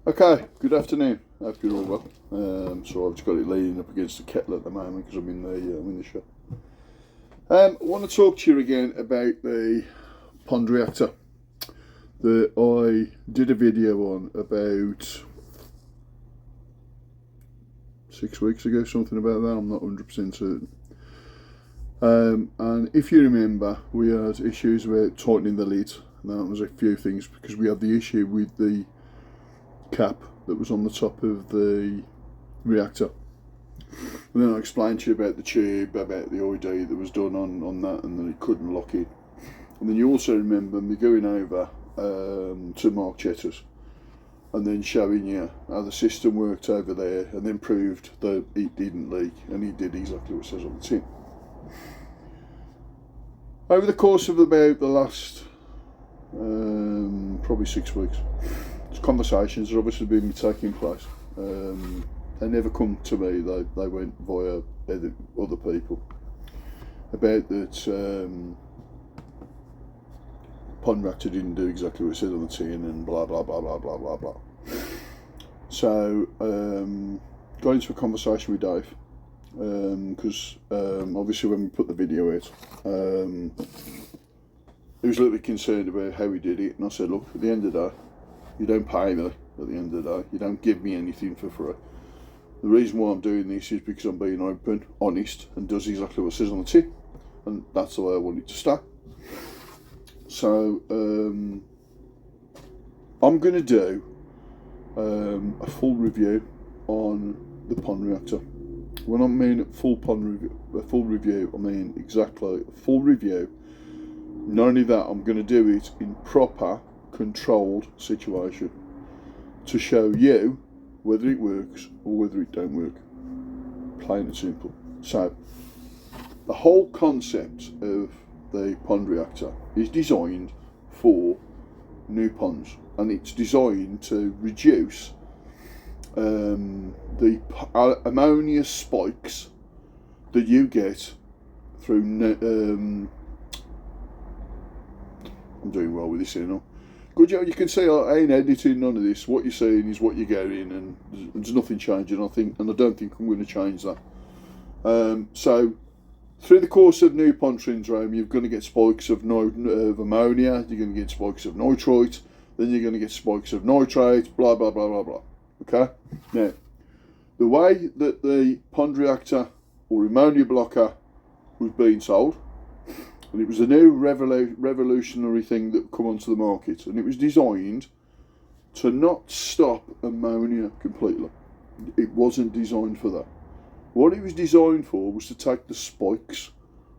Okay, good afternoon. I hope you're all well. So I've just got it leaning up against the kettle at the moment because I'm in the shop. I want to talk to you again about the pond reactor that I did a video on about 6 weeks ago, something about that. I'm not 100% certain. And if you remember, we had issues about tightening the lid. And that was a few things because we had the issue with the cap that was on the top of the reactor. And then I explained to you about the tube, about the ID that was done on that, and then it couldn't lock in. And then you also remember me going over to Mark Chetter's and then showing you how the system worked over there, and then proved that it didn't leak, and it did exactly what it says on the tin. Over the course of about the last probably 6 weeks, conversations have obviously been taking place. They never come to me, they went via other people about that pond reactor didn't do exactly what it said on the tin and blah blah blah blah blah blah blah. So got into a conversation with Dave because obviously when we put the video out, he was a little bit concerned about how we did it, and I said, look, at the end of the day, you don't pay me at the end of the day. You don't give me anything for free. The reason why I'm doing this is because I'm being open, honest, and does exactly what it says on the tin. And that's the way I want it to stay. So, I'm going to do a full review on the pond reactor. When I mean a full review, I mean exactly a full review. Not only that, I'm going to do it in proper controlled situation to show you whether it works or whether it don't work. Plain and simple. So the whole concept of the pond reactor is designed for new ponds, and it's designed to reduce the ammonia spikes that you get through I'm doing well with this here now. Good job. You can see I ain't editing none of this. What you're seeing is what you're getting, and there's nothing changing. I don't think I'm going to change that. So through the course of new pond syndrome, you're going to get spikes of ammonia. You're going to get spikes of nitrite. Then you're going to get spikes of nitrate. Blah blah blah blah blah. Okay. Now, the way that the pond reactor or ammonia blocker was being sold. And it was a new revolutionary thing that come onto the market, and it was designed to not stop ammonia completely. It wasn't designed for that. What it was designed for was to take the spikes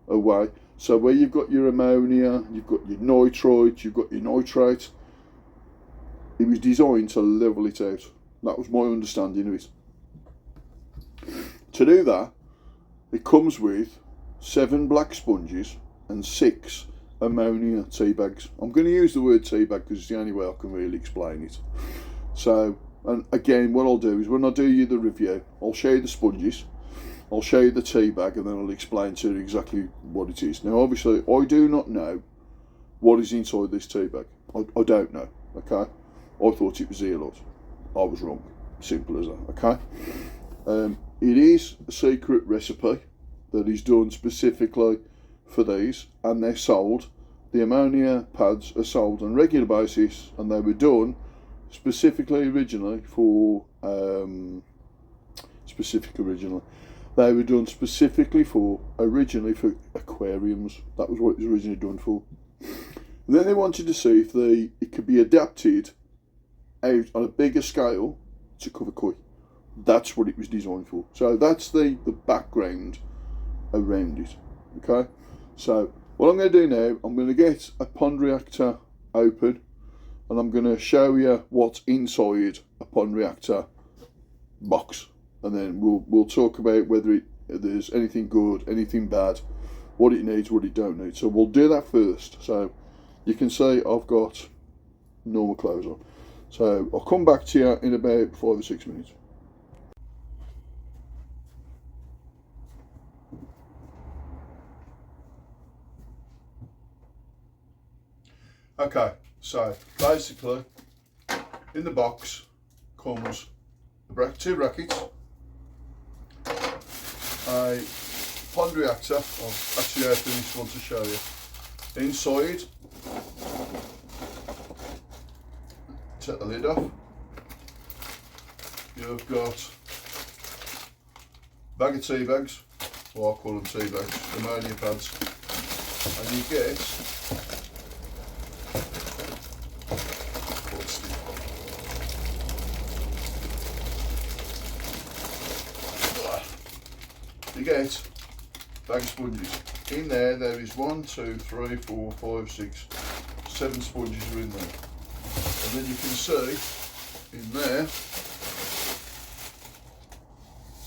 away. So where you've got your ammonia, you've got your nitrite, you've got your nitrate, it was designed to level it out. That was my understanding of it. To do that, it comes with 7 black sponges and 6 ammonia tea bags. I'm going to use the word tea bag because it's the only way I can really explain it. So, and again, what I'll do is when I do you the review, I'll show you the sponges, I'll show you the tea bag, and then I'll explain to you exactly what it is. Now, obviously, I do not know what is inside this tea bag. I don't know, okay? I thought it was zeolite. I was wrong. Simple as that, okay? It is a secret recipe that is done specifically for these, and they're sold. The ammonia pads are sold on a regular basis, and they were done specifically originally for they were done specifically for aquariums. That was what it was originally done for. And then they wanted to see if it could be adapted out on a bigger scale to cover koi. That's what it was designed for. So that's the background around it. Okay. So what I'm going to do now, I'm going to get a pond reactor open, and I'm going to show you what's inside a pond reactor box, and then we'll talk about whether there's anything good, anything bad, what it needs, what it don't need. So we'll do that first. So you can see I've got normal clothes on. So I'll come back to you in about 5 or 6 minutes. Okay, so basically in the box comes two brackets, a pond reactor. I'll actually open this one to show you. Inside, take the lid off. You've got a bag of tea bags, or I call them tea bags, ammonia pads, and you get bag of sponges. In there is 1, 2, 3, 4, 5, 6, 7 sponges are in there. And then you can see in there,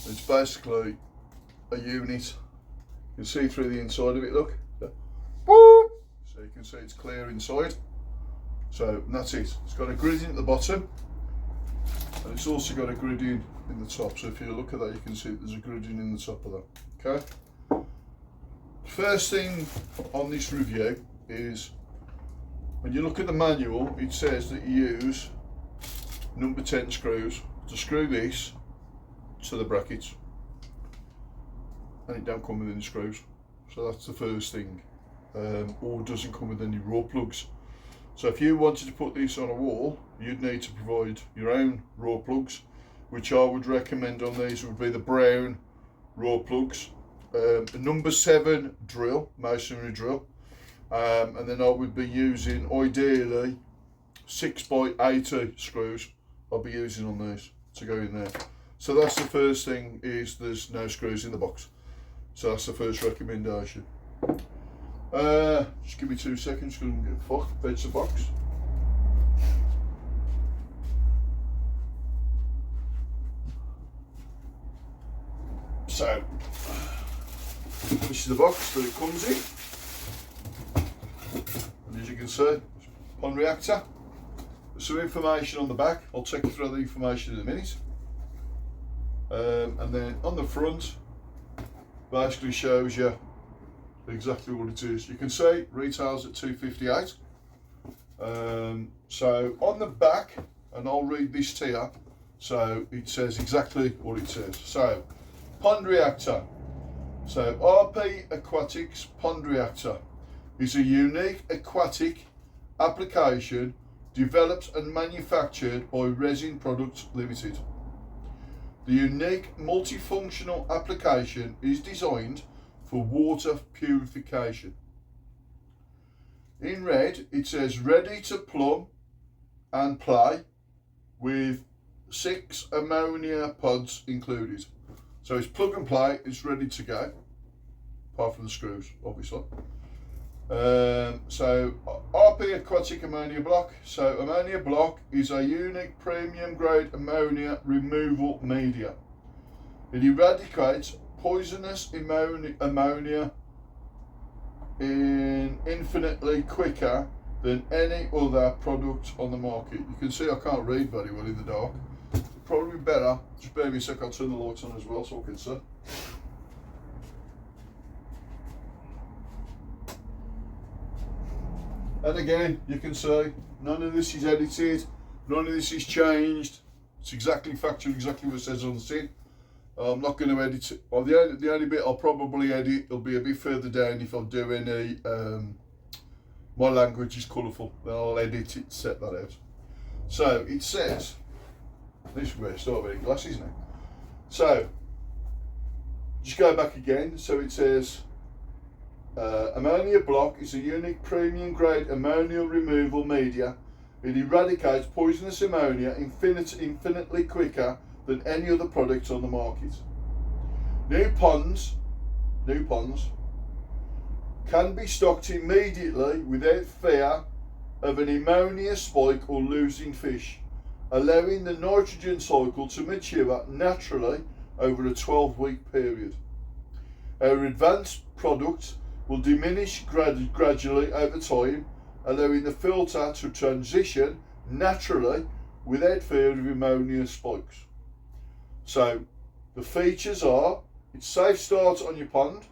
it's basically a unit. You can see through the inside of it, look. So you can see it's clear inside. So that's it. It's got a grid in at the bottom, and it's also got a grid in the top. So if you look at that, you can see there's a grid in the top of that. Okay. First thing on this review is, when you look at the manual, it says that you use number 10 screws to screw this to the brackets, and it don't come with any screws. So that's the first thing. Or doesn't come with any raw plugs. So if you wanted to put this on a wall, you'd need to provide your own raw plugs, which I would recommend on these would be the brown raw plugs. The number 7 drill, masonry drill, and then I would be using ideally 6x80 screws. I'll be using on these to go in there. So that's the first thing, is there's no screws in the box. So that's the first recommendation. Just give me 2 seconds, because I'm going to fetch the box. So this is the box that it comes in, and as you can see, pond reactor. There's some information on the back. I'll take you through the information in a minute. And then on the front, basically shows you exactly what it is. You can see retails at $2.58. So on the back, and I'll read this to you, so it says exactly what it says. So pond reactor. So RP Aquatics Pond Reactor is a unique aquatic application developed and manufactured by Resin Products Limited. The unique multifunctional application is designed for water purification. In red, it says ready to plumb and play with 6 ammonia pods included. So it's plug and play, it's ready to go, apart from the screws, obviously. So RP Aquatic Ammonia Block. So ammonia block is a unique premium grade ammonia removal media. It eradicates poisonous ammonia infinitely quicker than any other product on the market. You can see I can't read very well in the dark. Probably better, just bear me a sec, I'll turn the lights on as well so I can see. And again, you can see none of this is edited, none of this is changed. It's exactly factual, exactly what it says on the tin. I'm not going to edit it. Well, the only bit I'll probably edit will be a bit further down if I do any, my language is colourful, then I'll edit it, set that out. So it says, this is where I start wearing glasses now. So, just go back again. So it says, ammonia block is a unique premium grade ammonia removal media. It eradicates poisonous ammonia infinitely quicker than any other product on the market. New ponds can be stocked immediately without fear of an ammonia spike or losing fish, allowing the nitrogen cycle to mature naturally over a 12-week period. Our advanced product will diminish gradually over time, allowing the filter to transition naturally without fear of ammonia spikes. So the features are, it's safe start on your pond,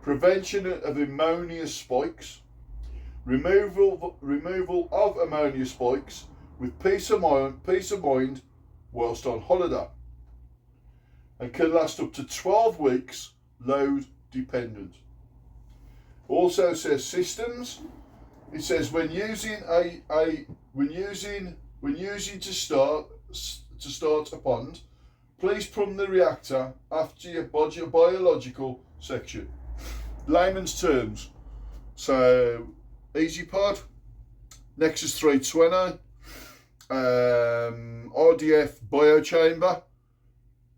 prevention of ammonia spikes, removal of ammonia spikes with peace of mind whilst on holiday, and can last up to 12 weeks, load dependent. Also says systems. It says when using to start a pond, please plumb the reactor after your biological section. Layman's terms. So easy pod, Nexus 320, RDF biochamber.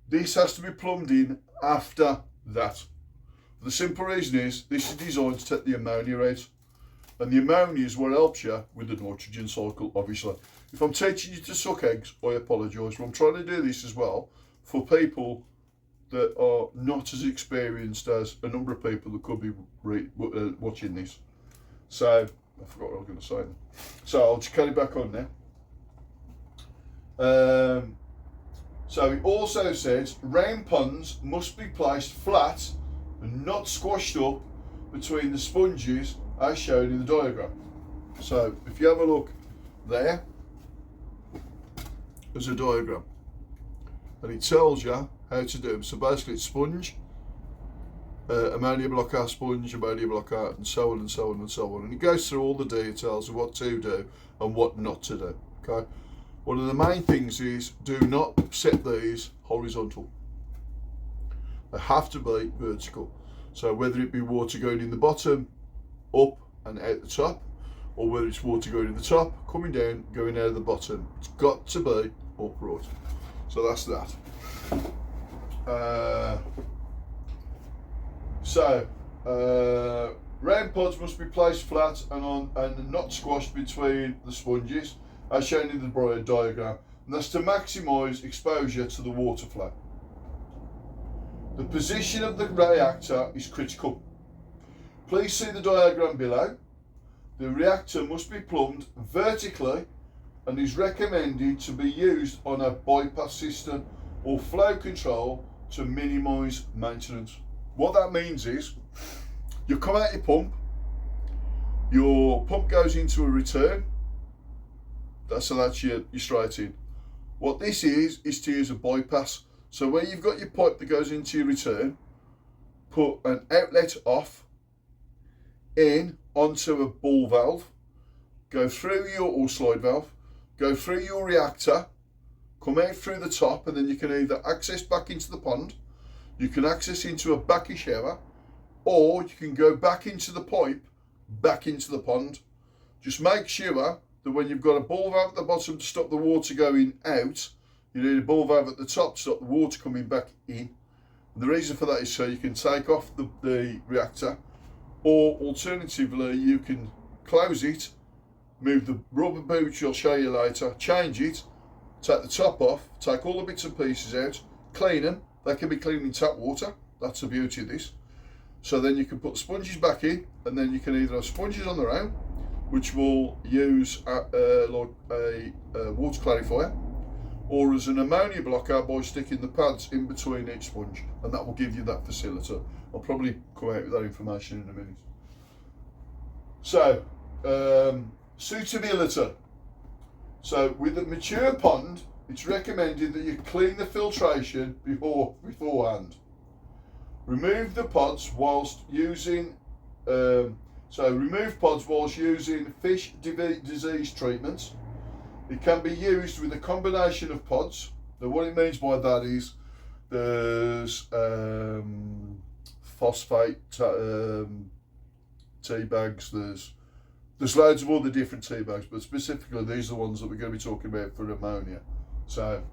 This has to be plumbed in after that. The simple reason is this is designed to take the ammonia out. And the ammonia is what helps you with the nitrogen cycle, obviously. If I'm teaching you to suck eggs, I apologise. But I'm trying to do this as well for people that are not as experienced as a number of people that could be watching this. So, I forgot what I was going to say. So, I'll just carry back on now. So, it also says round ponds must be placed flat and not squashed up between the sponges as shown in the diagram. So if you have a look there, there's a diagram and it tells you how to do them. So basically it's sponge, ammonia blocker, sponge, ammonia blocker, and so on and so on and so on. And it goes through all the details of what to do and what not to do. Okay. One of the main things is do not set these horizontal. They have to be vertical. So whether it be water going in the bottom, up and out the top, or whether it's water going in the top, coming down, going out of the bottom, it's got to be upright. So that's that. Round pods must be placed flat and not squashed between the sponges, as shown in the diagram, and that's to maximise exposure to the water flow. The position of the reactor is critical. Please see the diagram below. The reactor must be plumbed vertically and is recommended to be used on a bypass system or flow control to minimise maintenance. What that means is you come out your pump goes into a return. That's your straight in. What this is to use a bypass. So where you've got your pipe that goes into your return, put an outlet off in onto a ball valve, go through or slide valve, go through your reactor, come out through the top, and then you can either access back into the pond, you can access into a backy shower, or you can go back into the pipe, back into the pond. Just make sure that when you've got a ball valve at the bottom to stop the water going out, you need a ball valve at the top to stop the water coming back in. And the reason for that is so you can take off the reactor, or alternatively you can close it, move the rubber boot, which I'll show you later, change it, take the top off, take all the bits and pieces out, clean them. They can be cleaned in tap water. That's the beauty of this. So then you can put sponges back in, and then you can either have sponges on their own, which will use like a water clarifier, or as an ammonia blocker by sticking the pads in between each sponge, and that will give you that facility. I'll probably come out with that information in a minute. So, suitability. So with a mature pond, it's recommended that you clean the filtration beforehand. Remove the pods whilst using fish disease treatments. It can be used with a combination of pods. Now what it means by that is there's phosphate tea bags, there's loads of other different tea bags, but specifically these are the ones that we're going to be talking about for ammonia. So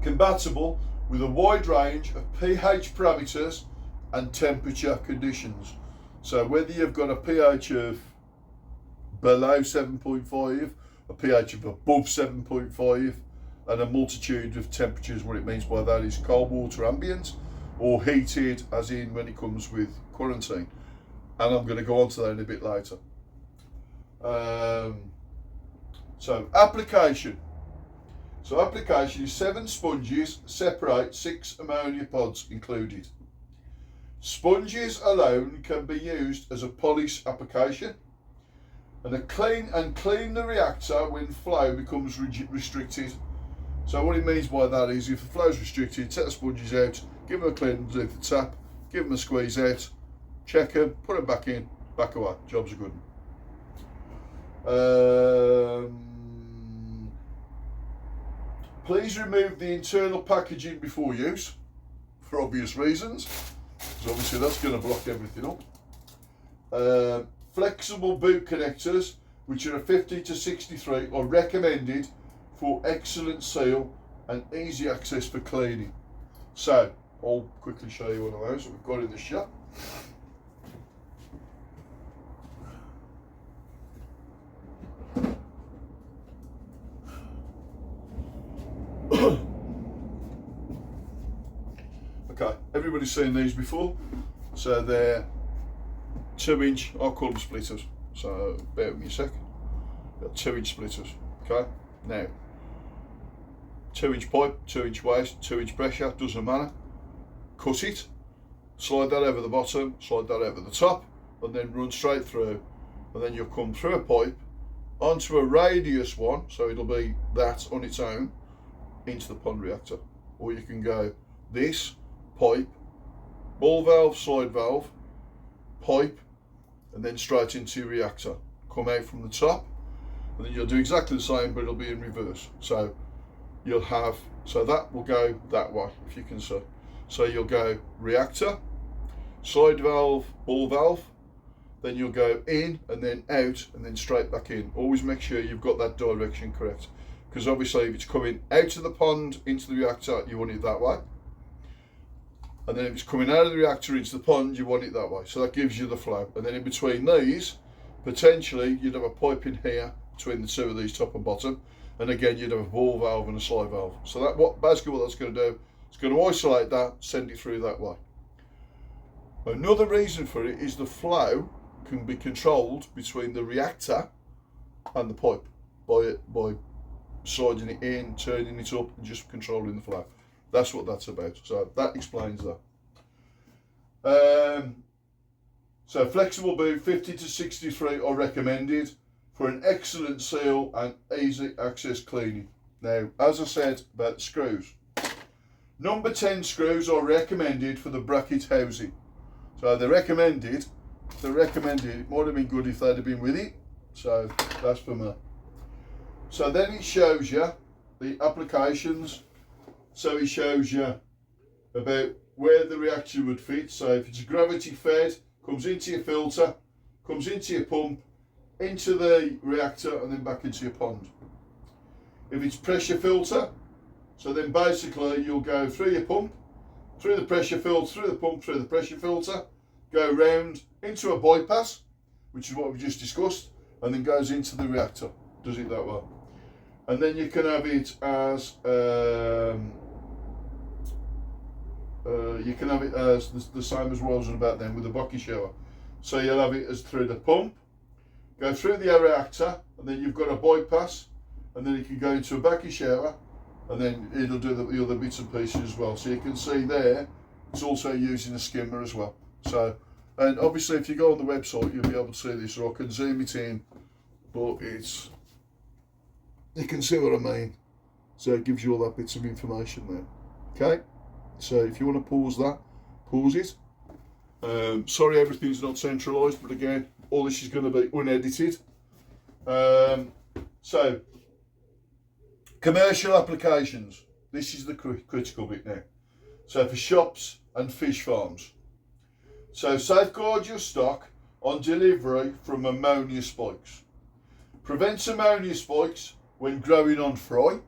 compatible with a wide range of pH parameters and temperature conditions. So whether you've got a pH of below 7.5, a pH of above 7.5, and a multitude of temperatures. What it means by that is cold water ambient, or heated as in when it comes with quarantine. And I'm going to go on to that in a bit later. So application. So application is 7 sponges, separate 6 ammonia pods included. Sponges alone can be used as a polish application. And clean the reactor when flow becomes restricted. So what it means by that is if the flow is restricted, take the sponges out, give them a clean underneath the tap, give them a squeeze out, check them, put them back in, back away. Jobs are good. Please remove the internal packaging before use, for obvious reasons, because obviously that's going to block everything up. Flexible boot connectors, which are a 50 to 63, are recommended for excellent seal and easy access for cleaning. So I'll quickly show you one of those that we've got in the shop. Okay, everybody's seen these before. So they're 2-inch, I'll call them splitters. So bear with me a sec. Got 2-inch splitters. Okay, now 2-inch pipe, 2-inch waste, 2-inch pressure, doesn't matter. Cut it, slide that over the bottom, slide that over the top, and then run straight through. And then you'll come through a pipe onto a radius one, so it'll be that on its own, into the pond reactor. Or you can go this, pipe, ball valve, side valve, pipe, and then straight into your reactor. Come out from the top, and then you'll do exactly the same, but it'll be in reverse. So you'll have, so that will go that way, if you can see. So you'll go reactor, side valve, ball valve, then you'll go in and then out and then straight back in. Always make sure you've got that direction correct, because obviously if it's coming out of the pond into the reactor, you want it that way. And then if it's coming out of the reactor into the pond, you want it that way. So that gives you the flow. And then in between these, potentially you'd have a pipe in here between the two of these, top and bottom. And again, you'd have a ball valve and a slide valve. So that basically what that's going to do, it's going to isolate that, send it through that way. Another reason for it is the flow can be controlled between the reactor and the pipe by sliding it in, turning it up, and just controlling the flow. That's what that's about. So that explains that. So flexible boot 50 to 63 are recommended for an excellent seal and easy access cleaning. Now, as I said about the screws, number 10 screws are recommended for the bracket housing. So they're recommended. It might have been good if they'd have been with it. So that's for me. So then it shows you the applications. So it shows you about where the reactor would fit. So if it's gravity fed, comes into your filter, comes into your pump, into the reactor, and then back into your pond. If it's pressure filter, so then basically you'll go through your pump, through the pressure filter, through the pump, through the pressure filter, go round into a bypass, which is what we just discussed, and then goes into the reactor. Does it that way. And then you can have it as the same as what I was on about then with the bucket shower. So you'll have it as through the pump, go through the reactor, and then you've got a bypass, and then you can go into a bucket shower, and then it'll do the other bits and pieces as well. So you can see there, it's also using a skimmer as well. So, and obviously if you go on the website, you'll be able to see this, or I can zoom it in, but it's, you can see what I mean. So it gives you all that bits of information there. Okay, so if you want to pause that, pause it. Sorry everything's not centralised, but again, all this is going to be unedited. So, commercial applications. This is the critical bit now. So for shops and fish farms. So safeguard your stock on delivery from ammonia spikes. Prevents ammonia spikes when growing on fry,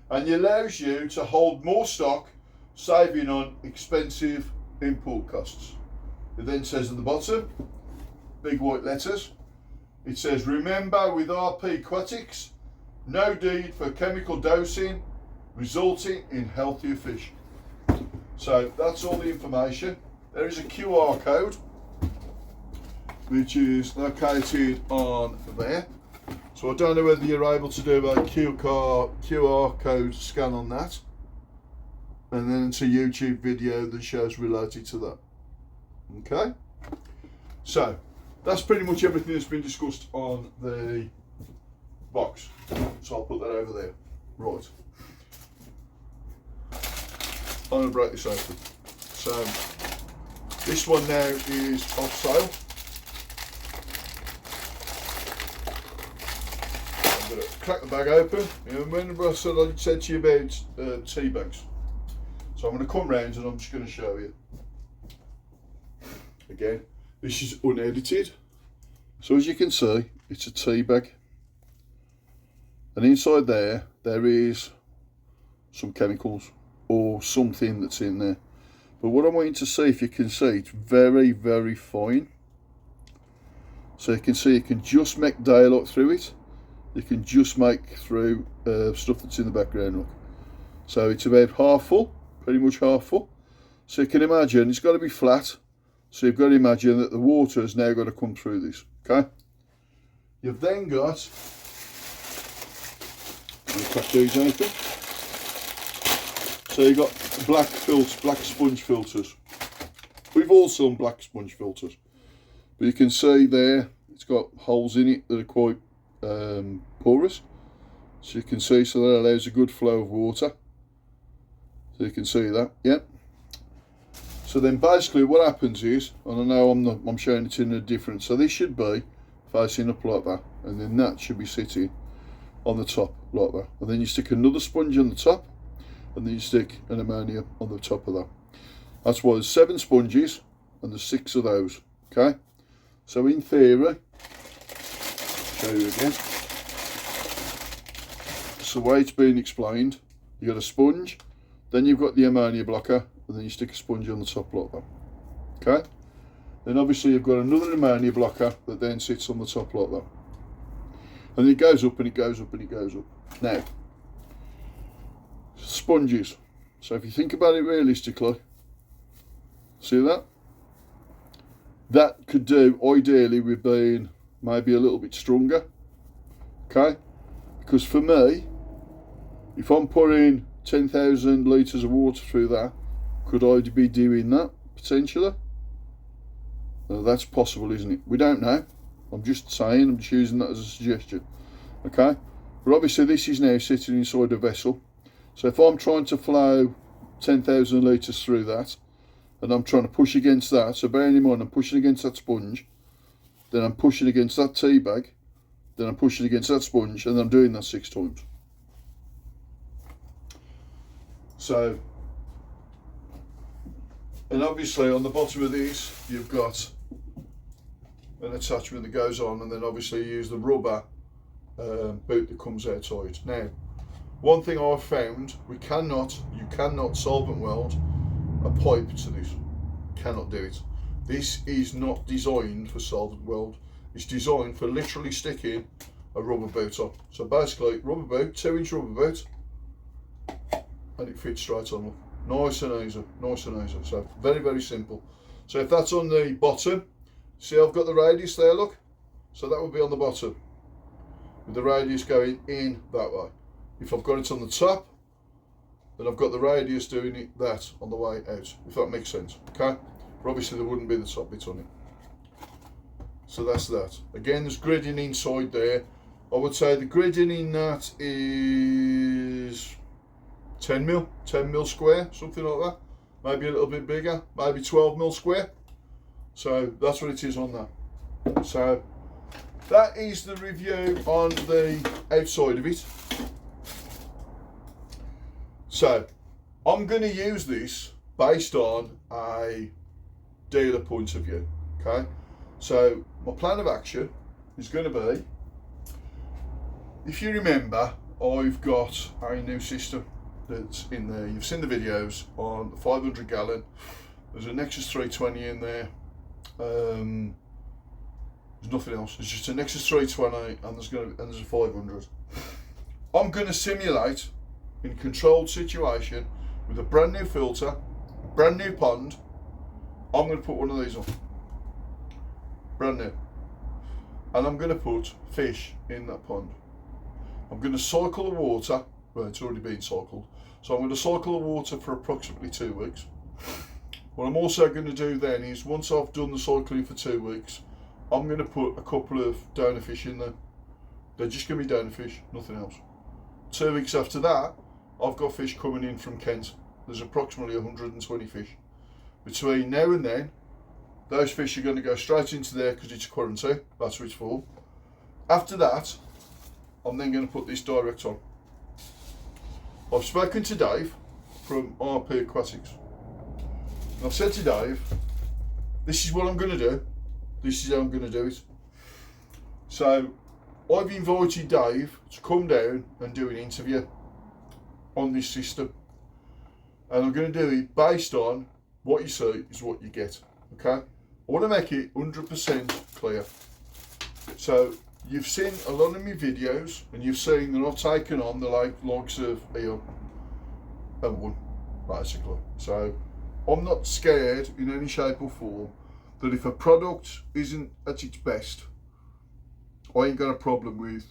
and allows you to hold more stock, saving on expensive import costs. It then says at the bottom, big white letters, it says, remember with RP Aquatics, no need for chemical dosing, resulting in healthier fish. So that's all the information. There is a QR code, which is located on there. So I don't know whether you're able to do a QR code scan on that. And then it's a YouTube video that shows related to that. Okay? So, that's pretty much everything that's been discussed on the box. So I'll put that over there. Right. I'm going to break this open. So this one now is off sale. I'm going to crack the bag open. You remember I said to you about tea bags. So I'm going to come round and I'm just going to show you. Again, this is unedited. So as you can see, it's a tea bag. And inside there is some chemicals or something that's in there. But what I want you to see, if you can see, it's very, very fine. So you can see you can just make daylight through it. You can just make through stuff that's in the background. Look. So it's about half full, pretty much half full. So you can imagine it's got to be flat. So you've got to imagine that the water has now got to come through this. Okay. You've then got, I'll crack these open. So you've got black sponge filters. We've also done black sponge filters, but you can see there it's got holes in it that are quite porous. So you can see, so that allows a good flow of water. So you can see that, yeah. So then basically what happens is, and I know I'm showing it in a different, so this should be facing up like that, and then that should be sitting on the top like that. And then you stick another sponge on the top, and then you stick an ammonia on the top of that. That's why there's 7 sponges and there's 6 of those. Okay, so in theory, show you again. So the way it's been explained, you got a sponge, then you've got the ammonia blocker, and then you stick a sponge on the top like that. Okay, then obviously you've got another ammonia blocker that then sits on the top like that, and it goes up and it goes up and it goes up. Now, sponges. So if you think about it realistically, see that? That could do ideally with being maybe a little bit stronger. Okay? Because for me, if I'm pouring 10,000 litres of water through that, could I be doing that potentially? Well, that's possible, isn't it? We don't know. I'm just saying, I'm just using that as a suggestion. Okay? But obviously this is now sitting inside a vessel. So if I'm trying to flow 10,000 litres through that, and I'm trying to push against that, so bearing in mind I'm pushing against that sponge, then I'm pushing against that tea bag, then I'm pushing against that sponge, and I'm doing that 6 times. So, and obviously on the bottom of this, you've got an attachment that goes on, and then obviously you use the rubber boot that comes outside. Now, one thing I've found, you cannot solvent weld a pipe to this. Cannot do it. This is not designed for solvent weld. It's designed for literally sticking a rubber boot up. So basically, rubber boot, 2-inch rubber boot, and it fits straight on. Nice and easy, nice and easy. So very, very simple. So if that's on the bottom, see I've got the radius there, look. So that would be on the bottom, with the radius going in that way. If I've got it on the top, then I've got the radius doing it that on the way out, if that makes sense. Okay, but obviously there wouldn't be the top bit on it. So that's that. Again, there's gridding inside there. I would say the gridding in that is 10 mil square, something like that. Maybe a little bit bigger, maybe 12 mil square. So that's what it is on that. So that is the review on the outside of it. So I'm going to use this based on a dealer point of view. Okay, so my plan of action is going to be, if you remember, I've got a new system that's in there. You've seen the videos on the 500 gallon. There's a Nexus 320 in there. There's nothing else. It's just a Nexus 320 and there's a 500. I'm going to simulate in a controlled situation with a brand new filter, brand new pond. I'm going to put one of these on, brand new, and I'm going to put fish in that pond. I'm going to cycle the water. Well, it's already been cycled, so I'm going to cycle the water for approximately 2 weeks. What I'm also going to do then is, once I've done the cycling for 2 weeks, I'm going to put a couple of donor fish in there. They're just going to be donor fish, nothing else. 2 weeks after that, I've got fish coming in from Kent. There's approximately 120 fish. Between now and then, those fish are going to go straight into there because it's a quarantine. That's what it's for. After that, I'm then going to put this direct on. I've spoken to Dave from RP Aquatics. And I've said to Dave, this is what I'm going to do. This is how I'm going to do it. So I've invited Dave to come down and do an interview on this system. And I'm going to do it based on what you see is what you get. Okay? I want to make it 100% clear. So you've seen a lot of my videos and you've seen that I've taken on the likes of Eon and One, basically. So I'm not scared in any shape or form that if a product isn't at its best, I ain't got a problem with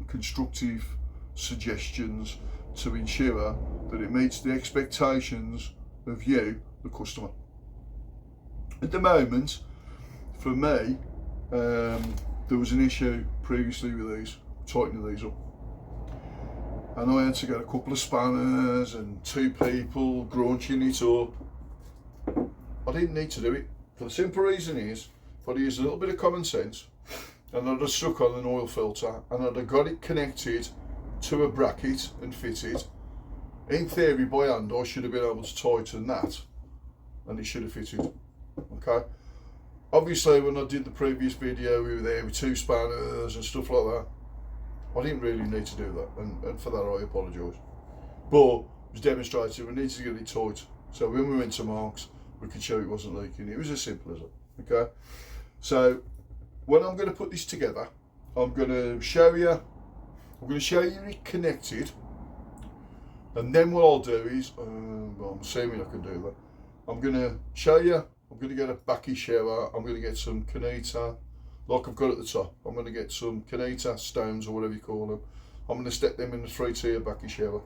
constructive suggestions to ensure that it meets the expectations of you, the customer. At the moment, for me, there was an issue previously with these, tightening these up. And I had to get a couple of spanners and 2 people grunching it up. I didn't need to do it. For the simple reason is, if I'd used a little bit of common sense, and I'd have stuck on an oil filter, and I'd have got it connected to a bracket and fitted, in theory by hand I should have been able to tighten that, and it should have fitted. Okay? Obviously when I did the previous video we were there with 2 spanners and stuff like that. I didn't really need to do that, and for that I apologise. But it was demonstrated we needed to get it tight, so when we went to Marks we could show it wasn't leaking. It was as simple as that. Okay? So when I'm going to put this together, I'm going to show you it connected, and then what I'll do is, well, I'm assuming I can do that, I'm going to show you, I'm going to get a backy shower, I'm going to get some Kanita, like I've got at the top, I'm going to get some Kanita stones or whatever you call them, I'm going to stick them in the 3-tier backy shower,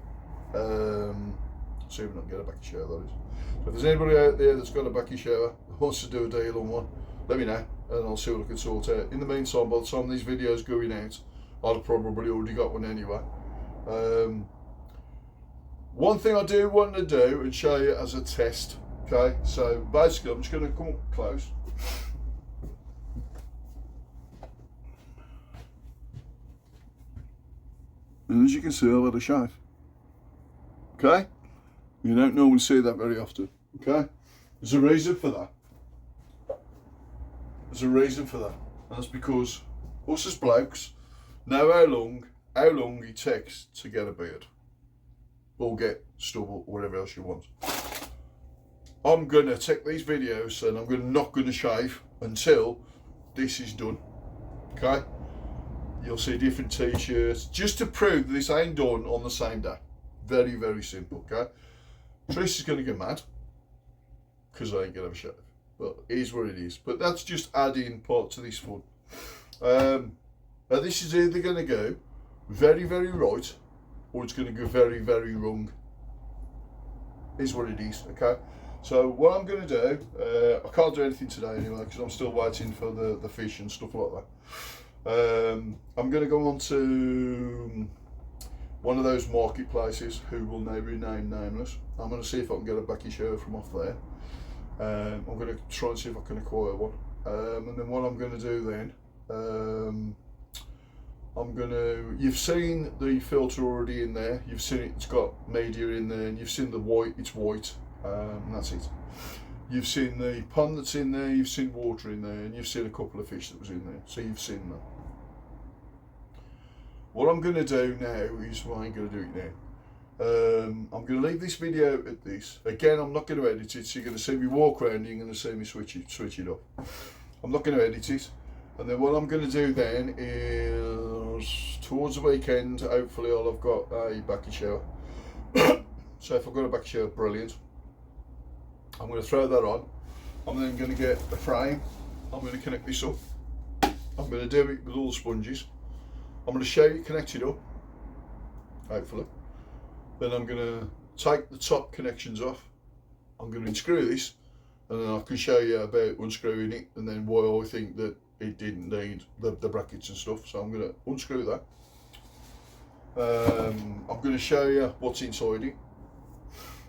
assuming I can get a backy shower that is. So if there's anybody out there that's got a backy shower, wants to do a deal on one, let me know, and I'll see what I can sort out. In the meantime, by the time these videos going out, I'll probably already got one anyway. One thing I do want to do and show you as a test, okay? So basically I'm just going to come up close. And as you can see, I've had a shave. Okay? You don't normally see that very often. Okay? There's a reason for that. There's a reason for that. And that's because us as blokes know how long it takes to get a beard. Or get stubble, or whatever else you want. I'm going to take these videos and I'm not going to shave until this is done. Okay? You'll see different t-shirts, just to prove that this ain't done on the same day. Very, very simple, okay? Trish is going to get mad, because I ain't going to have a shave. But it is what it is. But that's just adding part to this fun. This is either going to go very, very right, or it's going to go very, very wrong. Is what it is, okay? So what I'm going to do, I can't do anything today anyway, because I'm still waiting for the fish and stuff like that. I'm going to go on to one of those marketplaces who will now remain nameless. I'm going to see if I can get a backy show from off there. I'm going to try and see if I can acquire one. And then what I'm going to do then, you've seen the filter already in there, you've seen it's got media in there, and you've seen the white, it's white, and that's it. You've seen the pond that's in there, you've seen water in there, and you've seen a couple of fish that was in there, so you've seen that. What I'm going to do now is, well, I ain't going to do it now. I'm going to leave this video at this. Again, I'm not going to edit it, so you're going to see me walk around and you're going to see me switch it up. I'm not going to edit it. And then what I'm going to do then is, towards the weekend, hopefully I'll have got a backy shower. So if I've got a backy shower, brilliant. I'm going to throw that on. I'm then going to get a frame. I'm going to connect this up. I'm going to do it with all the sponges. I'm going to show you connected up, hopefully. Then I'm going to take the top connections off. I'm going to unscrew this, and then I can show you about unscrewing it and then why I think that it didn't need the brackets and stuff. So I'm going to unscrew that. I'm going to show you what's inside it.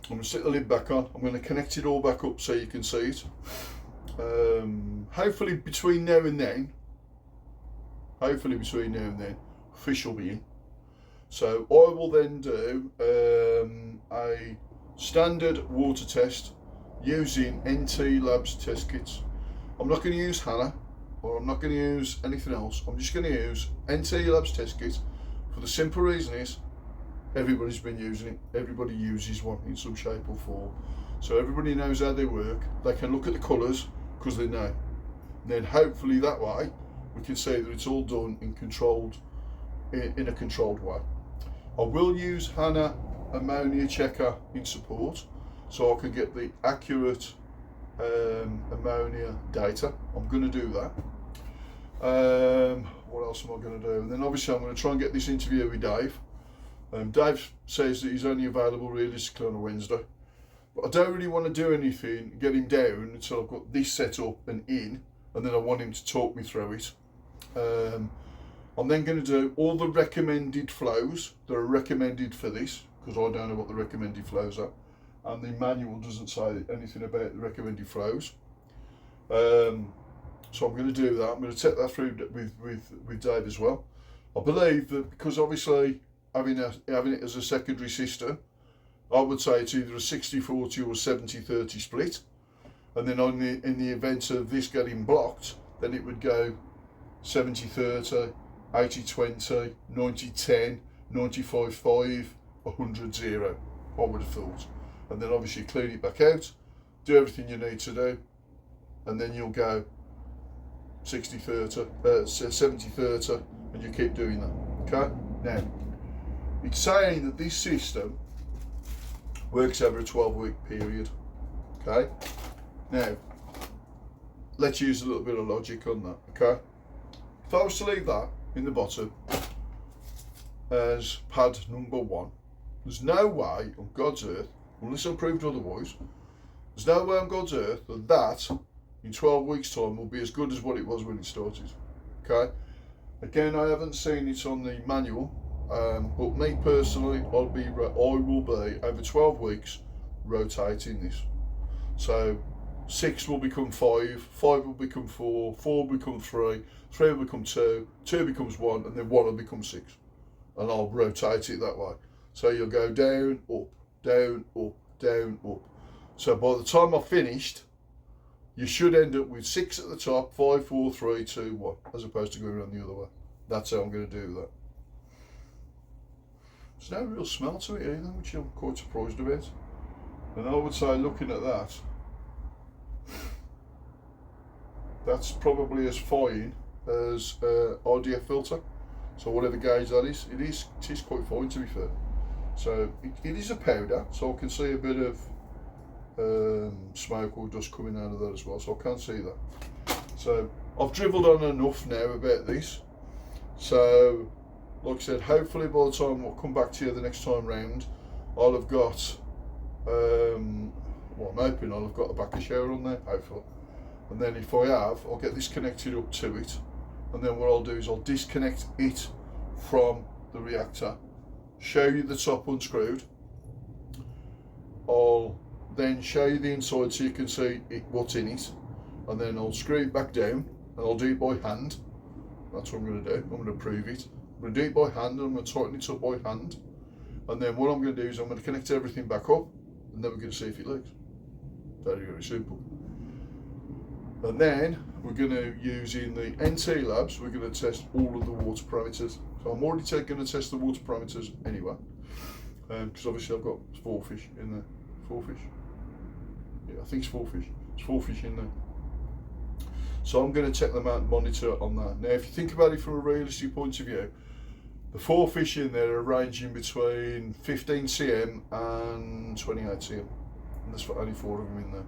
I'm going to stick the lid back on. I'm going to connect it all back up so you can see it. Hopefully between now and then, fish will be in. So I will then do a standard water test using NT Labs test kits. I'm not going to use Hannah, or I'm not going to use anything else. I'm just going to use NT Labs test kit for the simple reason is everybody's been using it. Everybody uses one in some shape or form. So everybody knows how they work. They can look at the colours because they know. And then hopefully that way we can see that it's all done in a controlled way. I will use Hannah ammonia checker in support so I can get the accurate ammonia data. I'm going to do that. What else am I going to do? And then obviously I'm going to try and get this interview with Dave. Dave says that he's only available realistically on a Wednesday, but I don't really want to do anything, get him down until I've got this set up and in, and then I want him to talk me through it. I'm then going to do all the recommended flows that are recommended for this, because I don't know what the recommended flows are, and the manual doesn't say anything about the recommended flows. So I'm going to do that. I'm going to take that through with Dave as well. I believe that because obviously having it as a secondary system, I would say it's either a 60-40 or a 70-30 split, and then in the event of this getting blocked, then it would go 70-30, 80-20, 90-10, 95-5, 100-0, I would have thought. And then obviously clean it back out, do everything you need to do, and then you'll go 60-30, 70-30, and you keep doing that. Okay? Now, it's saying that this system works over a 12-week period. Okay? Now, let's use a little bit of logic on that. Okay? If I was to leave that in the bottom as pad number 1, there's no way on God's earth, unless I'm proved otherwise, there's no way on God's earth that that in 12 weeks time will be as good as what it was when it started. Okay? Again, I haven't seen it on the manual, but me personally, I will be over 12 weeks rotating this. So 6 will become 5, 5 will become 4, 4 will become 3, 3 will become 2, 2 becomes 1, and then 1 will become 6. And I'll rotate it that way. So you'll go down, up, down, up, down, up. So by the time I've finished, you should end up with 6 at the top, 5, 4, 3, 2, 1, as opposed to going around the other way. That's how I'm going to do that. There's no real smell to it either, which I'm quite surprised about. And I would say, looking at that, that's probably as fine as RDF filter. So whatever gauge that is, it is quite fine, to be fair. So it is a powder, so I can see a bit of smoke or dust coming out of that as well, so I can't see that. So I've dribbled on enough now about this. So like I said, hopefully by the time I'll come back to you the next time round, I'll have got well, I'm hoping I'll have got a backer shower on there, hopefully. And then if I have, I'll get this connected up to it, and then what I'll do is I'll disconnect it from the reactor, show you the top unscrewed. I'll then show you the inside so you can see what's in it, and then I'll screw it back down, and I'll do it by hand. That's what I'm going to do. I'm going to prove it. I'm going to do it by hand, and I'm going to tighten it up by hand, and then what I'm going to do is I'm going to connect everything back up, and then we're going to see if it leaks. Very, very simple. And then we're going to, using the NT Labs, we're going to test all of the water parameters. So I'm already going to test the water parameters anyway, because obviously I've got 4 fish in there. 4 fish? Yeah, I think it's 4 fish. It's 4 fish in there. So I'm going to check the monitor on that. Now, if you think about it from a realistic point of view, the 4 fish in there are ranging between 15 cm and 28 cm. And there's only 4 of them in there.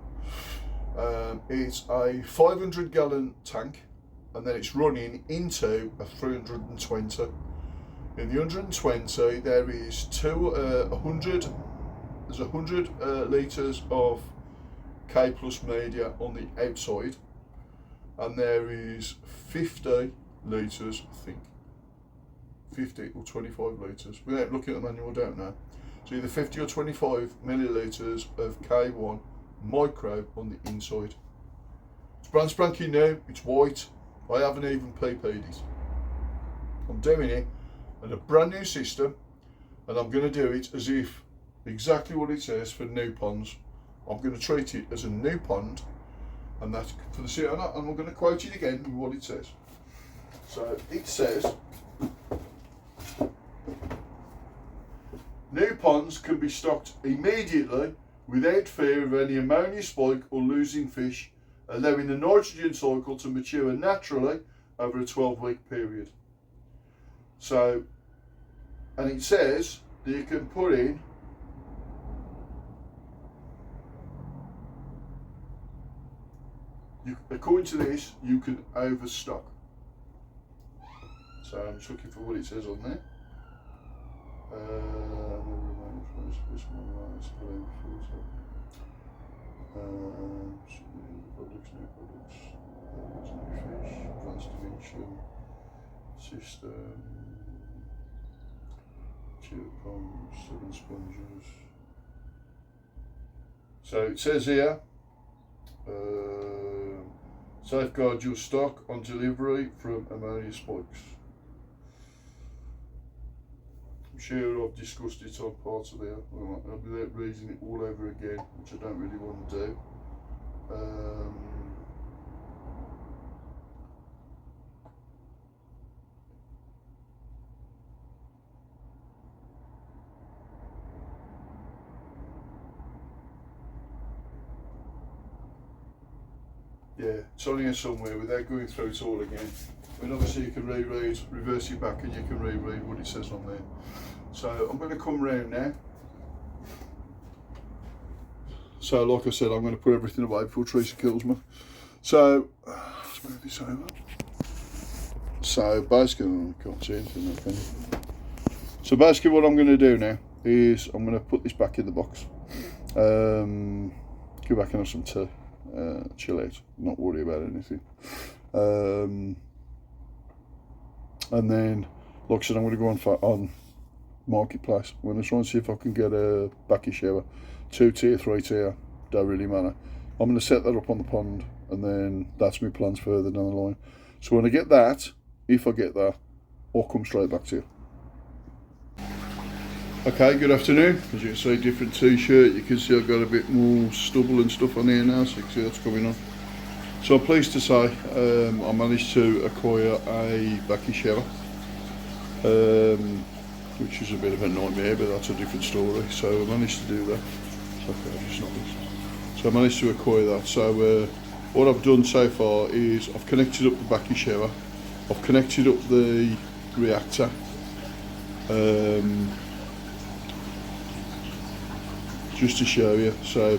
It's a 500 gallon tank, and then it's running into a 320. In the 120 there is 100 litres of K plus media on the outside, and there is 50 litres, I think, 50 or 25 litres, without looking at the manual I don't know, so either 50 or 25 millilitres of K1 micro on the inside. It's brand spanking new, it's white, I haven't even PP'd it. I'm doing it in a brand new system, and I'm going to do it as if exactly what it says for new ponds. I'm going to treat it as a new pond, and that's for the sea, and I'm going to quote it again with what it says. So it says, new ponds can be stocked immediately without fear of any ammonia spike or losing fish, allowing the nitrogen cycle to mature naturally over a 12-week period. So, and it says that you can put in according to this, you can overstock. So I'm just looking for what it says on there. Advanced dimension, system, tulip ponds, 7 sponges. So it says here, safeguard your stock on delivery from ammonia spikes. I'm sure I've discussed it on parts of there. I'll be reading it all over again, which I don't really want to do. Yeah, it's on here somewhere without going through it all again. I mean, obviously you can reread, reverse it back, and you can reread what it says on there. So I'm going to come round now. So like I said, I'm going to put everything away before Teresa kills me. So, let's move this over. So basically, I can't see anything there, can you? So basically what I'm going to do now is I'm going to put this back in the box. Go back and have some tea. Chill out, not worry about anything. And then, like I said, I'm going to go on Marketplace. I'm going to try and see if I can get a backy shower, 2 tier, 3 tier, don't really matter. I'm going to set that up on the pond, and then that's my plans further down the line. So when I get that, if I get that, I'll come straight back to you. Okay, good afternoon. As you can see, different t-shirt. You can see I've got a bit more stubble and stuff on here now, so you can see that's coming on. So I'm pleased to say I managed to acquire a backy shower, which is a bit of a nightmare, but that's a different story. So I managed to do that. So I managed to acquire that. So what I've done so far is I've connected up the backy shower, I've connected up the reactor, just to show you. So a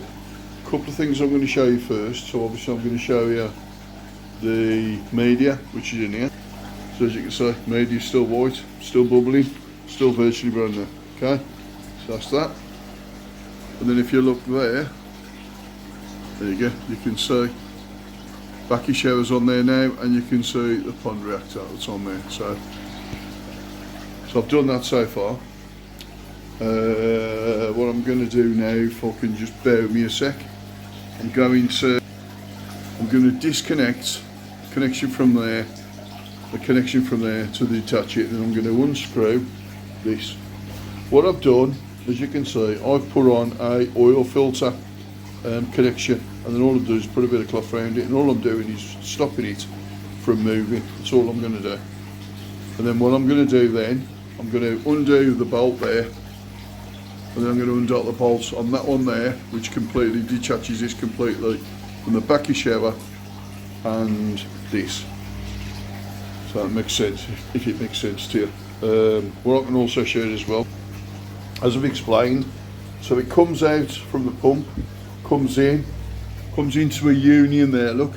couple of things I'm going to show you first. So obviously I'm going to show you the media, which is in here. So as you can see, media is still white, still bubbling, still virtually brand new. Okay, so that's that. And then if you look there you go, you can see backy showers on there now, and you can see the pond reactor that's on there. So I've done that so far. What I'm going to do now, if I can just bear with me a sec, I'm going to disconnect the connection from there to detach it, and I'm going to unscrew this. What I've done, as you can see, I've put on a oil filter connection, and then all I do is put a bit of cloth around it, and all I'm doing is stopping it from moving. That's all I'm going to do. And then what I'm going to do then, I'm going to undo the bolt there, and then I'm going to undo the bolts on that one there, which completely detaches this completely from the backy shower and this. So that makes sense, if it makes sense to you. What I can also show you as well, as I've explained, so it comes out from the pump, comes into a union there, look,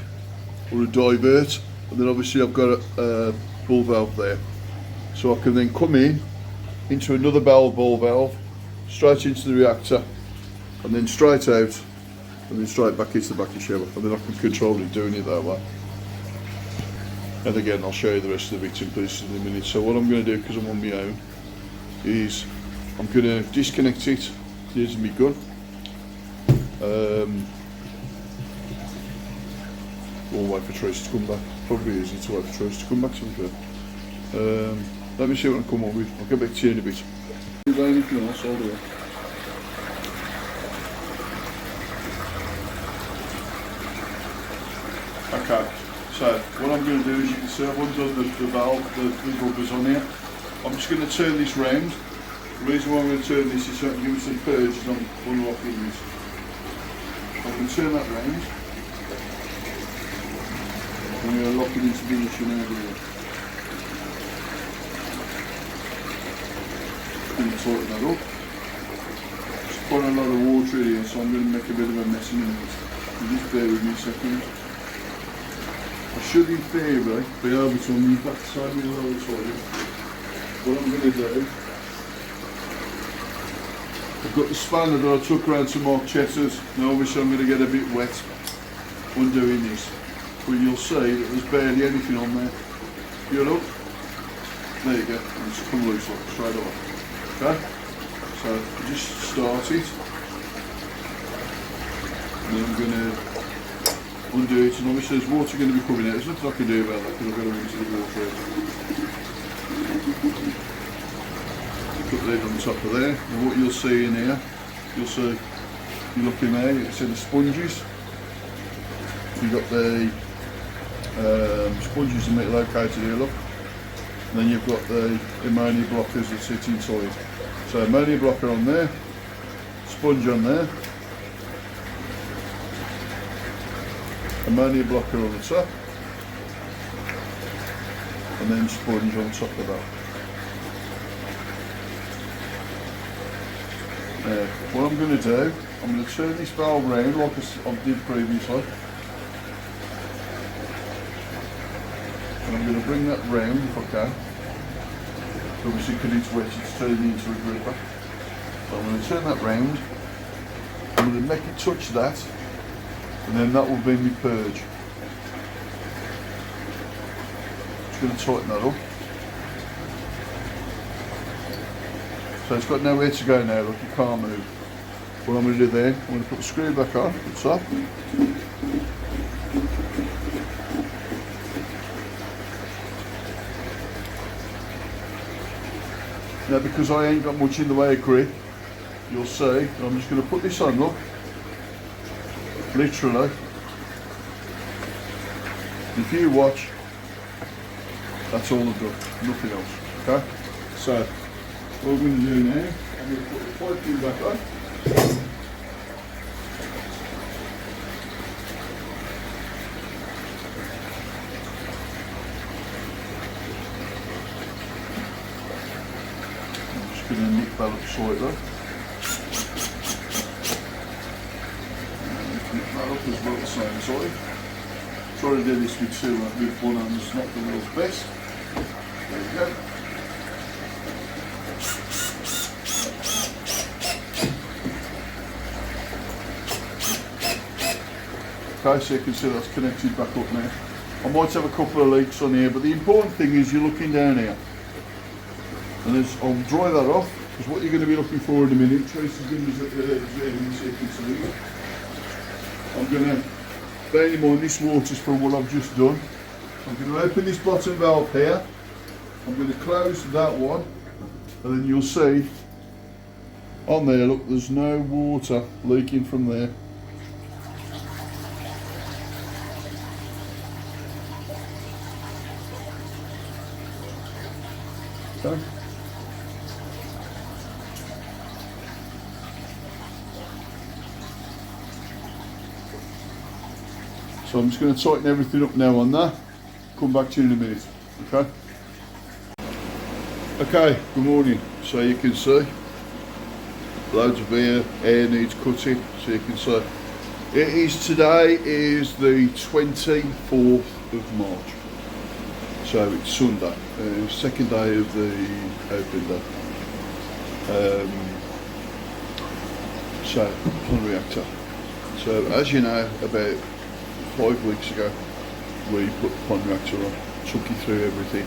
or a divert, and then obviously I've got a ball valve there. So I can then come into another ball valve, straight into the reactor, and then straight out and then straight back into the back of the shower, and then I can control it doing it that way. And again, I'll show you the rest of the bits and pieces in a minute. So what I'm going to do, because I'm on my own, is I'm going to disconnect it. Here's my gun. We'll wait for Trace to come back. Probably easy to wait for Trace to come back sometime. Let me see what I come up with. I'll get back to you in a bit. Is there anything else all the way? Okay, so what I'm going to do is, you can see I've undone the valve, the rubbers on here. I'm just going to turn this round. The reason why I'm going to turn this is so I can give me some purges on unlocking this. I'm going to turn that round. I'm going to lock it into position over here. I'm going to tighten that up. There's quite a lot of water in here, so I'm going to make a bit of a mess in a minute. Just bear with me a second. I should, in theory, be able to on the back side of the other side. What I'm going to do, I've got the spanner that I took around to Mark Chetters. Now obviously I'm going to get a bit wet undoing this, but you'll see that there's barely anything on there. You look, there you go, and it's come loose like straight off. Okay, so just start it, and then I'm going to undo it, and obviously there's water going to be coming out. There's nothing I can do about that because I've got to rinse the water out. Put the lid on top of there, and what you'll see in here, you'll see, you look in there, you'll see the sponges. You've got the sponges that make located here, look. And then you've got the ammonia blockers that sit inside. So ammonia blocker on there, sponge on there, ammonia blocker on the top, and then sponge on top of that. Now, what I'm going to do, I'm going to turn this valve round like I did previously, and I'm going to bring that round if I can. Obviously because it's wet, it's turning into a gripper. So I'm going to turn that round, I'm going to make it touch that, and then that will be my purge. Just going to tighten that up. So it's got nowhere to go now, look, you can't move. What I'm going to do there, I'm going to put the screw back on, the top. Now because I ain't got much in the way of grip, you'll see, I'm just going to put this on, look. Literally. If you watch, that's all I've done, nothing else, okay? So, what I'm going to do now, I'm going to put the piping back on. I'm just going to nick that up slightly. Nick that up as well at the same side. Try to do this with one hand, it's not the world's best. There you go. Okay, so you can see that's connected back up now. I might have a couple of leaks on here, but the important thing is you're looking down here. And I'll dry that off, because what you're going to be looking for in a minute, Trace is going to be zooming so you can see it. I'm going to, bear in mind this water's from what I've just done. I'm going to open this bottom valve here. I'm going to close that one, and then you'll see on there, look, there's no water leaking from there. Okay. So I'm just going to tighten everything up now on that. Come back to you in a minute. Okay. Okay. Good morning. So you can see loads of air needs cutting. So you can see today is the 24th of March. So it's Sunday, second day of the open day. So on Reactor. So as you know, about 5 weeks ago we put the pond reactor on, took you through everything,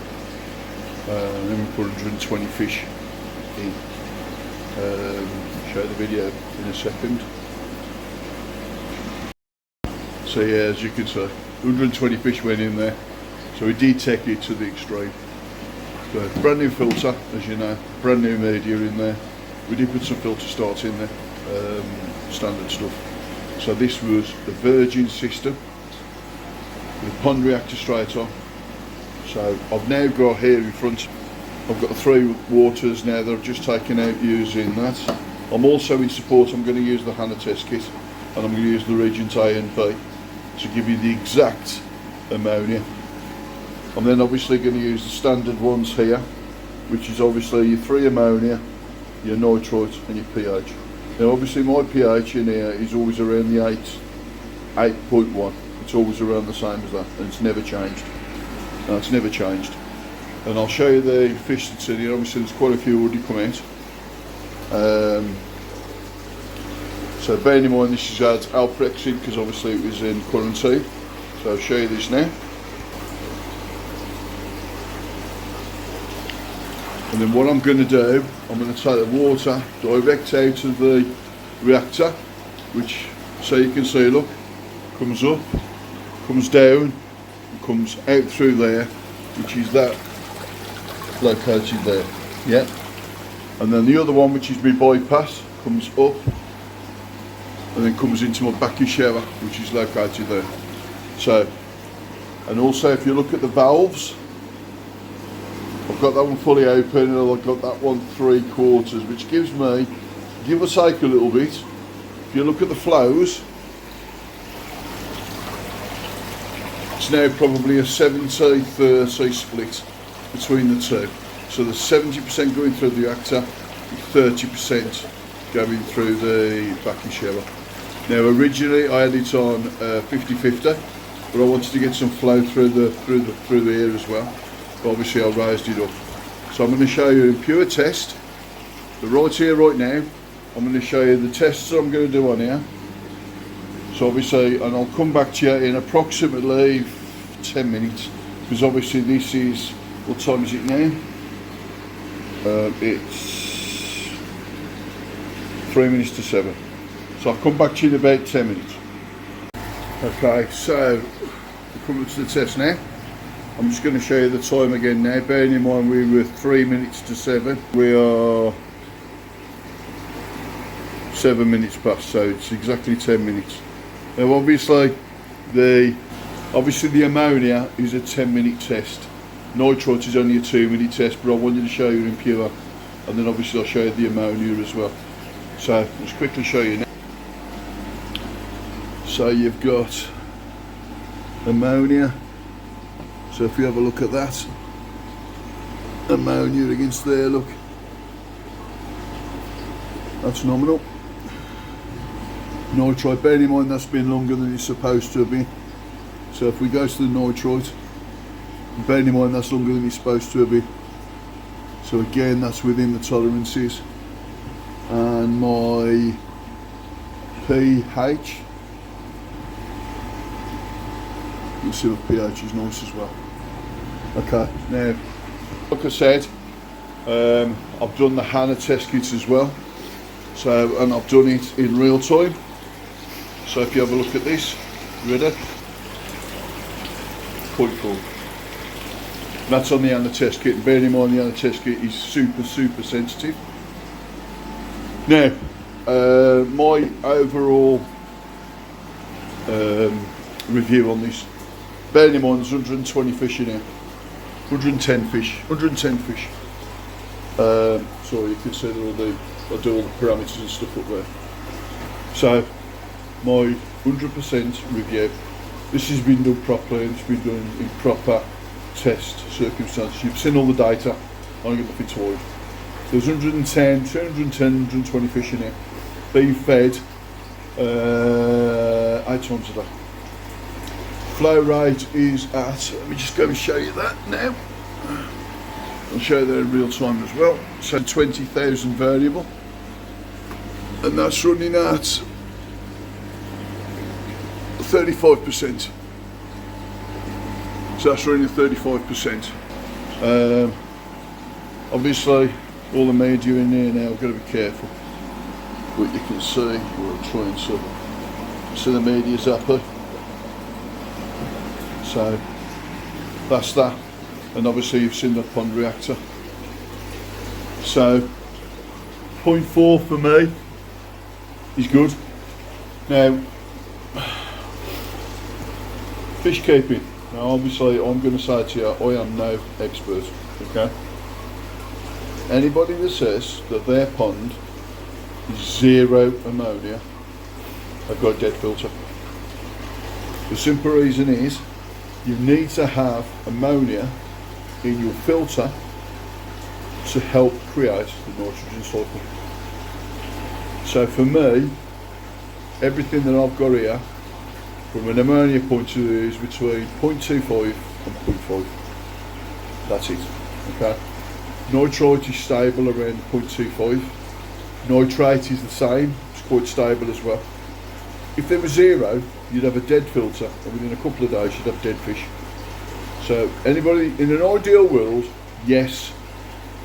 and then we put 120 fish in. Show the video in a second. So yeah, as you can see, 120 fish went in there, so we did take it to the extreme. So brand new filter, as you know, brand new media in there. We did put some filter starts in there, standard stuff. So this was the virgin system with a pond reactor straight on. So I've now got here in front, I've got the 3 waters now that I've just taken out using that. I'm also in support, I'm going to use the Hannah test kit, and I'm going to use the Regent A and B to give you the exact ammonia. I'm then obviously going to use the standard ones here, which is obviously your 3 ammonia, your nitrite and your pH. Now obviously my pH in here is always around the 8.1. It's always around the same as that, and it's never changed. No, it's never changed. And I'll show you the fish that's in here. Obviously there's quite a few already come out. So bearing in mind this is had Alprex in because obviously it was in quarantine. So I'll show you this now. And then what I'm going to do, I'm going to take the water direct out of the reactor, which, so you can see, look, comes up, comes down, and comes out through there, which is that located there, yeah. And then the other one, which is my bypass, comes up and then comes into my vacuum shower, which is located there. So, and also if you look at the valves, I've got that one fully open and I've got that one 3/4, which gives me, give or take a little bit. If you look at the flows, it's now probably a 70-30 split between the two. So there's 70% going through the reactor, 30% going through the vacuum shower. Now originally I had it on 50-50, but I wanted to get some flow through the air as well. But obviously I raised it up. So I'm going to show you in pure test, the right here, right now. I'm going to show you the tests that I'm going to do on here. So obviously, and I'll come back to you in approximately 10 minutes, because obviously this is, what time is it now? It's 3 minutes to 7. So I'll come back to you in about 10 minutes. Okay, so we're coming to the test now. I'm just going to show you the time again now. Bearing in mind we were 3 minutes to 7. We are 7 minutes past, so it's exactly 10 minutes. Now obviously the ammonia is a 10-minute test. Nitrite is only a 2-minute test, but I wanted to show you in pure, and then obviously I'll show you the ammonia as well. So I'll just quickly show you now. So you've got ammonia. So if you have a look at that, ammonia against there, look, that's nominal. Nitrite, bearing in mind that's been longer than it's supposed to have been. So if we go to the nitrite, bearing in mind that's longer than it's supposed to have been. So again, that's within the tolerances. And my pH, you can see my pH is nice as well. Okay, now, like I said, I've done the Hannah test kits as well. So, and I've done it in real time. So if you have a look at this, ready? 0.4. That's on the Hannah test kit. Bear in mind the Hannah test kit is super sensitive. Now, my overall review on this. Bear in mind there's 120 fish in here. 110 fish. So you can see that I do all the parameters and stuff up there. So my 100% review. This has been done properly and it's been done in proper test circumstances. You've seen all the data. I don't get nothing to hide. There's 110, 210, 120 fish in here. Being fed 8 times a day. Flow rate is at, let me just go and show you that now. I'll show you that in real time as well. So 20,000 variable. And that's running at 35%. So that's running 35%. Obviously, all the media in here now, I've got to be careful. But you can see, we're trying to see the media zapper. So that's that. And obviously you've seen the pond reactor. So 0.4 for me is good. Now, fish keeping. Now obviously I'm going to say to you, I am no expert, okay? Anybody that says that their pond is zero ammonia, I've got a dead filter. The simple reason is, you need to have ammonia in your filter to help create the nitrogen cycle. So for me, everything that I've got here, from an ammonia point of view, is between 0.25 and 0.5. That's it, okay? Nitrite is stable around 0.25. Nitrate is the same, it's quite stable as well. If there was zero, you'd have a dead filter, and within a couple of days you'd have dead fish. So anybody, in an ideal world, yes,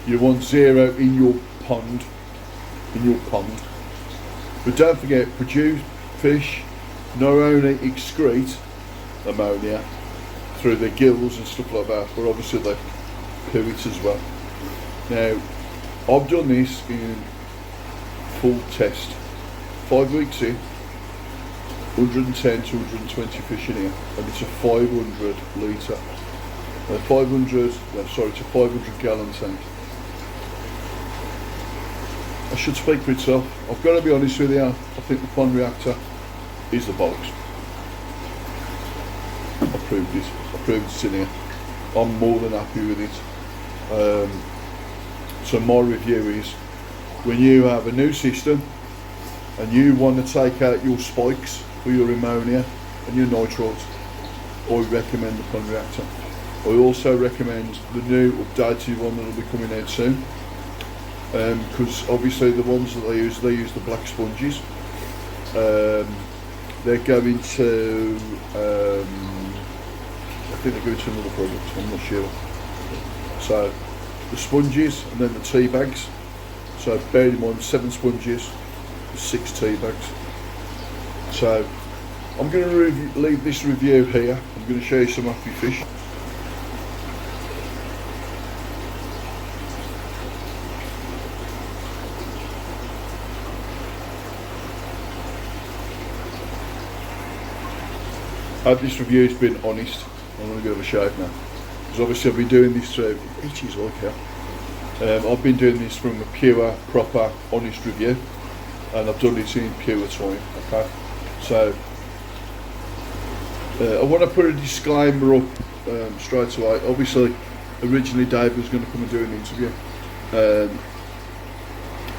you want zero in your pond, but don't forget, produced fish not only excrete ammonia through their gills and stuff like that, but obviously they poo it as well. Now, I've done this in full test, 5 weeks in, 110 to 120 fish in here, and it's a 500 litre, it's a 500 gallon tank. I should speak for itself. I've got to be honest with you, I think the pond reactor is the box. I proved it in here. I'm more than happy with it. So my review is, when you have a new system and you want to take out your spikes for your ammonia and your nitrates, I recommend the pond reactor. I also recommend the new updated one that will be coming out soon, because obviously the ones that they use the black sponges. They're going to, I think they're going to another product, I'm not sure. So the sponges and then the tea bags. So bear in mind, 7 sponges, 6 tea bags. So I'm going to leave this review here. I'm going to show you some happy fish. I hope this review has been honest. I'm going to go have a shave now, because obviously I've been doing this through, it is like hell. I've been doing this from a pure, proper, honest review, and I've done it in pure time, okay? So, I want to put a disclaimer up straight away. Obviously, originally Dave was going to come and do an interview.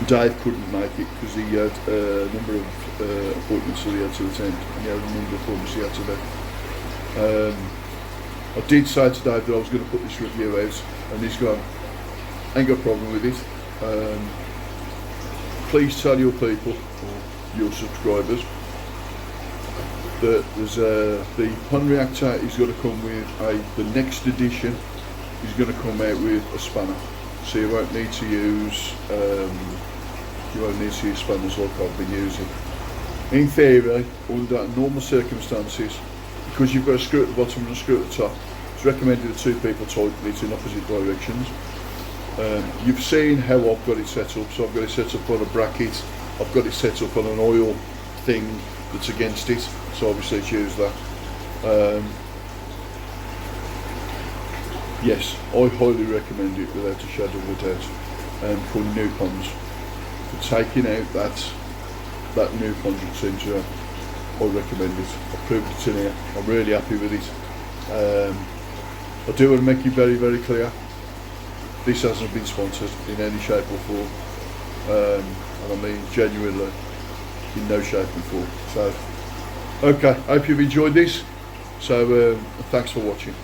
Dave couldn't make it because he had a number of appointments that he had to attend, and he had a number of appointments he had to do. I did say to Dave that I was going to put this review out, and he's gone, ain't got a problem with it. Please tell your people, or your subscribers, that there's the pond reactor is going to come with the next edition is going to come out with a spanner, so you won't need to use spanners like I've been using. In theory, under normal circumstances, because you've got a screw at the bottom and a screw at the top, it's recommended that 2 people tighten it in opposite directions. You've seen how I've got it set up, so I've got it set up on a bracket, I've got it set up on an oil thing that's against it, so obviously it's used that. Yes, I highly recommend it without a shadow of a doubt, for new ponds. For taking out that new pond routine, I recommend it. I've proved it in here, I'm really happy with it. I do want to make it very, very clear, this hasn't been sponsored in any shape or form, and I mean genuinely in no shape and form. So, okay, I hope you've enjoyed this, so thanks for watching.